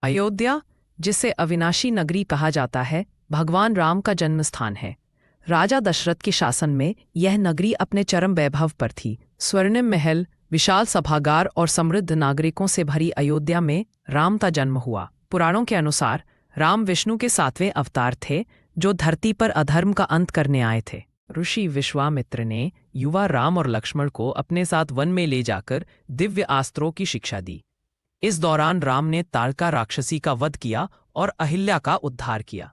अयोध्या, जिसे अविनाशी नगरी कहा जाता है, भगवान राम का जन्मस्थान है। राजा दशरथ के शासन में यह नगरी अपने चरम वैभव पर थी। स्वर्णिम महल, विशाल सभागार और समृद्ध नागरिकों से भरी अयोध्या में राम का जन्म हुआ। पुराणों के अनुसार राम विष्णु के 7वें अवतार थे, जो धरती पर अधर्म का अंत करने आए थे। ऋषि विश्वामित्र ने युवा राम और लक्ष्मण को अपने साथ वन में ले जाकर दिव्य अस्त्रों की शिक्षा दी। इस दौरान राम ने ताड़का राक्षसी का वध किया और अहिल्या का उद्धार किया।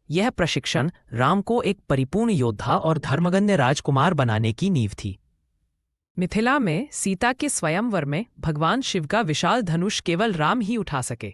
यह प्रशिक्षण राम को एक परिपूर्ण योद्धा और धर्मगम्य राजकुमार बनाने की नींव थी। मिथिला में सीता के स्वयंवर में भगवान शिव का विशाल धनुष केवल राम ही उठा सके।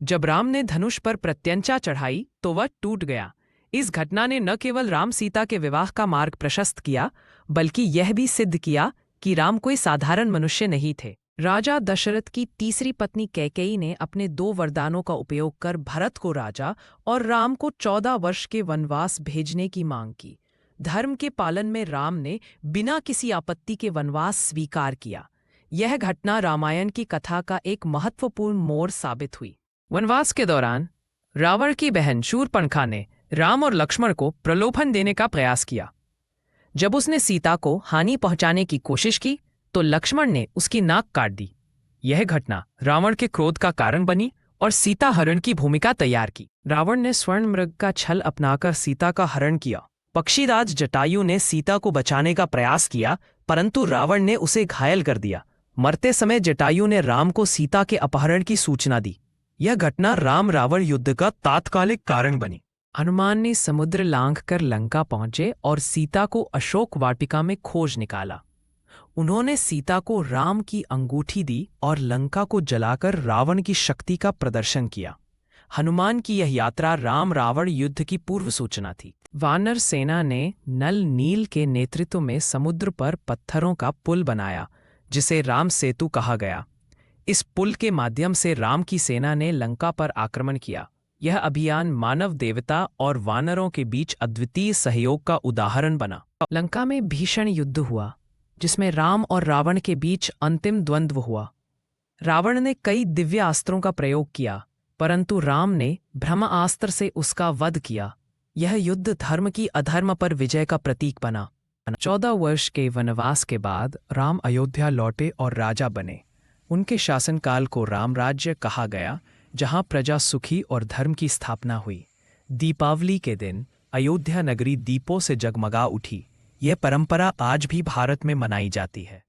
जब राम ने धनुष पर प्रत्यंचा चढ़ाई तो वह टूट गया। इस घटना ने न केवल राम सीता के विवाह का मार्ग प्रशस्त किया, बल्कि यह भी सिद्ध किया कि राम कोई साधारण मनुष्य नहीं थे। राजा दशरथ की तीसरी पत्नी कैकेयी ने अपने 2 वरदानों का उपयोग कर भरत को राजा और राम को 14 वर्ष के वनवास भेजने की मांग की। धर्म के पालन में राम ने बिना किसी आपत्ति के वनवास स्वीकार किया। यह घटना रामायण की कथा का एक महत्वपूर्ण मोड़ साबित हुई। वनवास के दौरान रावण की बहन शूर्पणखा ने राम और लक्ष्मण को प्रलोभन देने का प्रयास किया। जब उसने सीता को हानि पहुंचाने की कोशिश की तो लक्ष्मण ने उसकी नाक काट दी। यह घटना रावण के क्रोध का कारण बनी और सीता हरण की भूमिका तैयार की। रावण ने स्वर्ण मृग का छल अपनाकर सीता का हरण किया। पक्षीराज जटायु ने सीता को बचाने का प्रयास किया, परंतु रावण ने उसे घायल कर दिया। मरते समय जटायु ने राम को सीता के अपहरण की सूचना दी। यह घटना राम रावण युद्ध का तात्कालिक कारण बनी। हनुमान ने समुद्र लांघकर लंका पहुंचे और सीता को अशोक वाटिका में खोज निकाला। उन्होंने सीता को राम की अंगूठी दी और लंका को जलाकर रावण की शक्ति का प्रदर्शन किया। हनुमान की यह यात्रा राम रावण युद्ध की पूर्व सूचना थी। वानर सेना ने नल नील के नेतृत्व में समुद्र पर पत्थरों का पुल बनाया, जिसे राम सेतु कहा गया। इस पुल के माध्यम से राम की सेना ने लंका पर आक्रमण किया। यह अभियान मानव देवता और वानरों के बीच अद्वितीय सहयोग का उदाहरण बना। लंका में भीषण युद्ध हुआ, जिसमें राम और रावण के बीच अंतिम द्वंद्व हुआ। रावण ने कई दिव्य अस्त्रों का प्रयोग किया, परंतु राम ने ब्रह्मास्त्र से उसका वध किया। यह युद्ध धर्म की अधर्म पर विजय का प्रतीक बना। 14 वर्ष के वनवास के बाद राम अयोध्या लौटे और राजा बने। उनके शासनकाल को राम राज्य कहा गया, जहां प्रजा सुखी और धर्म की स्थापना हुई। दीपावली के दिन अयोध्या नगरी दीपों से जगमगा उठी। यह परंपरा आज भी भारत में मनाई जाती है।